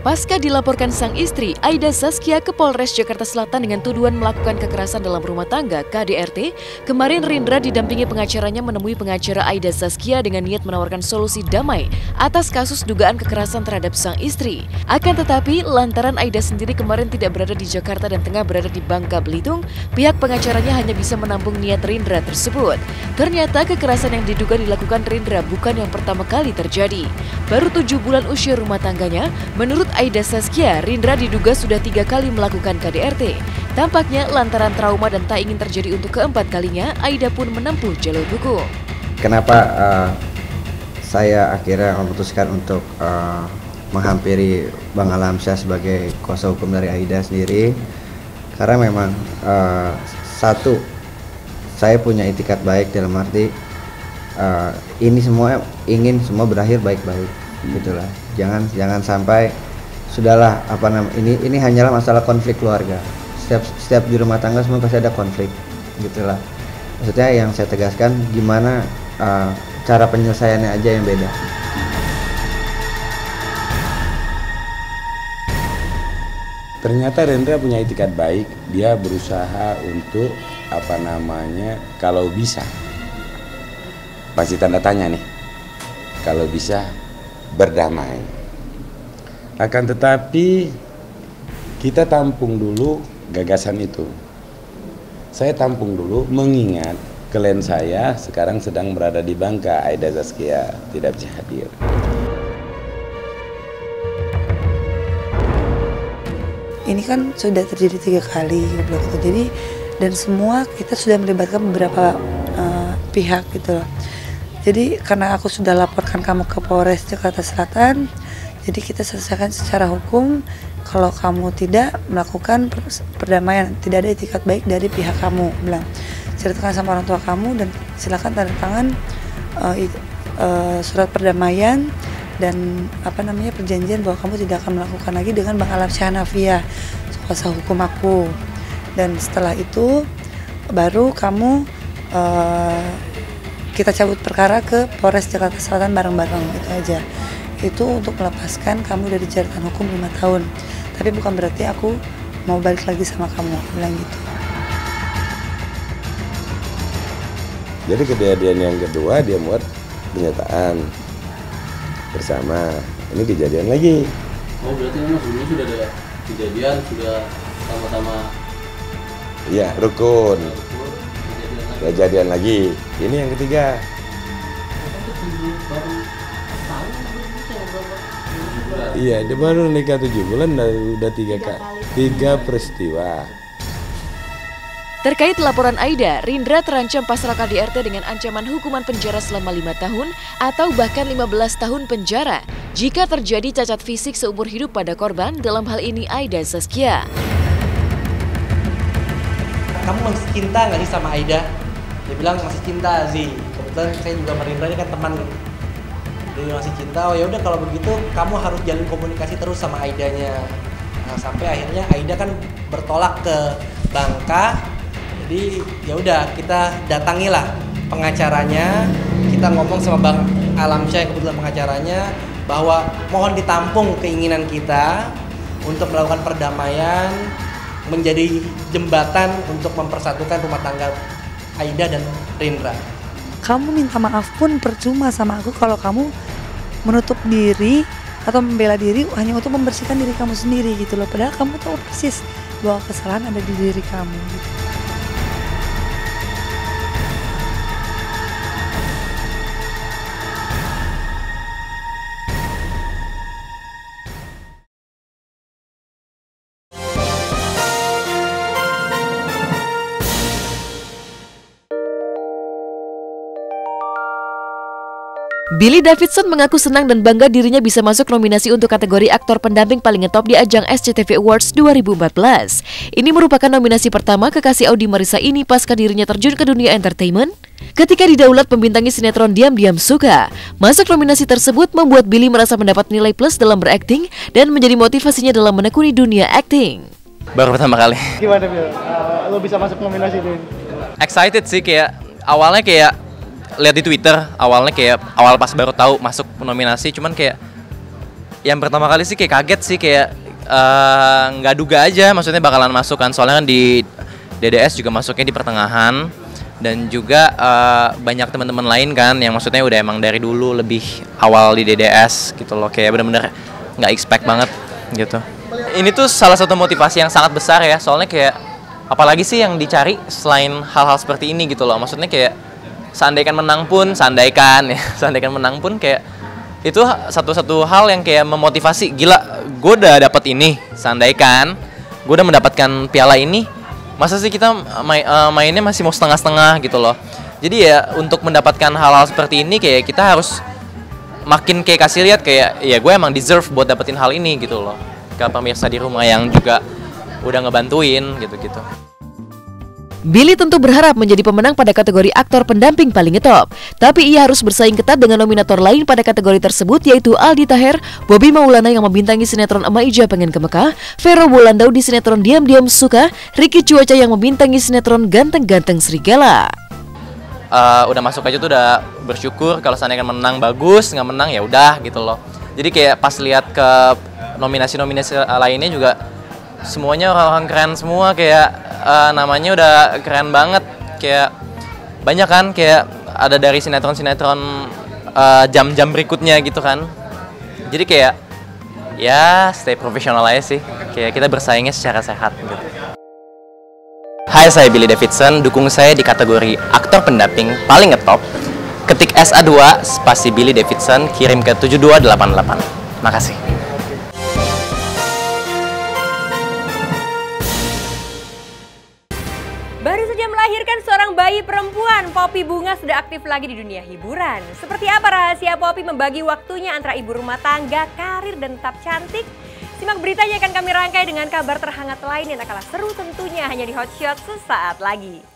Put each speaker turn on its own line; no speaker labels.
Pasca dilaporkan sang istri, Aida Saskia ke Polres Jakarta Selatan dengan tuduhan melakukan kekerasan dalam rumah tangga (KDRT), kemarin Rindra didampingi pengacaranya menemui pengacara Aida Saskia dengan niat menawarkan solusi damai atas kasus dugaan kekerasan terhadap sang istri. Akan tetapi, lantaran Aida sendiri kemarin tidak berada di Jakarta dan tengah berada di Bangka Belitung, pihak pengacaranya hanya bisa menampung niat Rindra tersebut. Ternyata kekerasan yang diduga dilakukan Rindra bukan yang pertama kali terjadi. Baru 7 bulan usia rumah tangganya, menurut Aida Saskia, Rindra diduga sudah 3 kali melakukan KDRT. Tampaknya lantaran trauma dan tak ingin terjadi untuk keempat kalinya, Aida pun menempuh jalur hukum.
Kenapa saya akhirnya memutuskan untuk menghampiri Bang Alamsyah sebagai kuasa hukum dari Aida sendiri? Karena memang satu, saya punya itikat baik dalam arti ini semua ingin semua berakhir baik-baik, gitulah. Jangan sampai sudahlah ini hanyalah masalah konflik keluarga. Setiap di rumah tangga semua pasti ada konflik, gitulah. Maksudnya yang saya tegaskan gimana cara penyelesaiannya aja yang beda.
Ternyata Rindra punya itikat baik, dia berusaha untuk kalau bisa, pasti tanda tanya nih, kalau bisa berdamai. Akan tetapi kita tampung dulu gagasan itu. Saya tampung dulu mengingat klien saya sekarang sedang berada di Bangka, Aida Saskia tidak bisa hadir.
Ini kan sudah terjadi 3 kali gitu. Jadi dan semua kita sudah melibatkan beberapa pihak gitu loh. Jadi karena aku sudah laporkan kamu ke Polres Jakarta Selatan, jadi kita selesaikan secara hukum. Kalau kamu tidak melakukan perdamaian, tidak ada itikat baik dari pihak kamu, bilang ceritakan sama orang tua kamu dan silakan tanda tangan surat perdamaian dan perjanjian bahwa kamu tidak akan melakukan lagi dengan Bang Alamsyah Hanafiah, kuasa hukum aku. Dan setelah itu baru kamu kita cabut perkara ke Polres Jakarta Selatan bareng-bareng, itu aja. Itu untuk melepaskan kamu dari jeratan hukum 5 tahun. Tapi bukan berarti aku mau balik lagi sama kamu, bilang gitu.
Jadi kejadian yang kedua dia buat pernyataan bersama. Ini kejadian lagi.
Oh, berarti memang sebelumnya sudah ada kejadian, sudah sama-sama.
Iya, rukun. Kejadian lagi. Ini yang ketiga. Iya, dia baru nikah 7 bulan dan udah 3 peristiwa.
Terkait laporan Aida, Rindra terancam pasal KDRT dengan ancaman hukuman penjara selama 5 tahun atau bahkan 15 tahun penjara jika terjadi cacat fisik seumur hidup pada korban, dalam hal ini Aida Saskia.
Kamu masih cinta nggak sih sama Aida? Dia bilang masih cinta sih. Kebetulan saya juga sama Rindra ini kan teman. Dia masih cinta. Oh ya udah kalau begitu kamu harus jalin komunikasi terus sama Aidanya. Nah, sampai akhirnya Aida kan bertolak ke Bangka. Jadi ya udah kita datangilah pengacaranya. Kita ngomong sama Bang Alamsyah yang kebetulan pengacaranya bahwa mohon ditampung keinginan kita untuk melakukan perdamaian, menjadi jembatan untuk mempersatukan rumah tangga Aida dan Rindra.
Kamu minta maaf pun percuma sama aku kalau kamu menutup diri atau membela diri hanya untuk membersihkan diri kamu sendiri gitu loh. Padahal kamu tahu persis bahwa kesalahan ada di diri kamu gitu.
Billy Davidson mengaku senang dan bangga dirinya bisa masuk nominasi untuk kategori aktor pendamping paling ngetop di ajang SCTV Awards 2014. Ini merupakan nominasi pertama kekasih Audi Marissa ini pasca dirinya terjun ke dunia entertainment ketika didaulat membintangi sinetron Diam-Diam Suka. Masuk nominasi tersebut membuat Billy merasa mendapat nilai plus dalam berakting dan menjadi motivasinya dalam menekuni dunia acting.
Baru pertama kali.
Gimana Bil? Lo bisa masuk nominasi ini?
Excited sih, awalnya lihat di Twitter, awal pas baru tahu masuk nominasi, cuman Yang pertama kali sih kayak kaget sih, kayak nggak duga aja maksudnya bakalan masuk kan, soalnya kan di DDS juga masuknya di pertengahan, dan juga banyak teman-teman lain kan yang maksudnya udah emang dari dulu lebih awal di DDS gitu loh, kayak bener-bener nggak expect banget gitu. Ini tuh salah satu motivasi yang sangat besar ya, soalnya kayak apalagi sih yang dicari selain hal-hal seperti ini gitu loh, maksudnya kayak seandainya menang pun, seandainya menang pun kayak itu satu-satu hal yang kayak memotivasi, gila gue udah dapat ini, seandainya gue udah mendapatkan piala ini, masa sih kita mainnya masih mau setengah-setengah gitu loh. Jadi ya untuk mendapatkan hal-hal seperti ini kayak kita harus makin kayak kasih lihat kayak ya gue emang deserve buat dapetin hal ini gitu loh, ke pemirsa di rumah yang juga udah ngebantuin gitu-gitu.
Billy tentu berharap menjadi pemenang pada kategori aktor pendamping paling ngetop. Tapi ia harus bersaing ketat dengan nominator lain pada kategori tersebut, yaitu Aldi Taher, Bobby Maulana yang membintangi sinetron Ema Ija Pengen ke Mekah, Vero Bolandau di sinetron Diam-Diam Suka, Ricky Cuaca yang membintangi sinetron Ganteng-Ganteng Serigala.
Udah masuk aja tuh udah bersyukur, kalau seandainya menang bagus, nggak menang ya udah gitu loh. Jadi kayak pas lihat ke nominasi-nominasi lainnya juga semuanya orang-orang keren semua, kayak namanya udah keren banget, kayak banyak kan, kayak ada dari sinetron-sinetron jam-jam berikutnya gitu kan. Jadi kayak ya stay profesional aja sih, kayak kita bersaingnya secara sehat gitu. Hai, saya Billy Davidson, dukung saya di kategori aktor pendamping paling ngetop. Ketik SA2 spasi Billy Davidson, kirim ke 7288. Makasih.
Baru saja melahirkan seorang bayi perempuan, Poppy Bunga sudah aktif lagi di dunia hiburan. Seperti apa rahasia Poppy membagi waktunya antara ibu rumah tangga, karir, dan tetap cantik? Simak beritanya akan kami rangkai dengan kabar terhangat lain yang tak kalah seru tentunya hanya di Hot Shot sesaat lagi.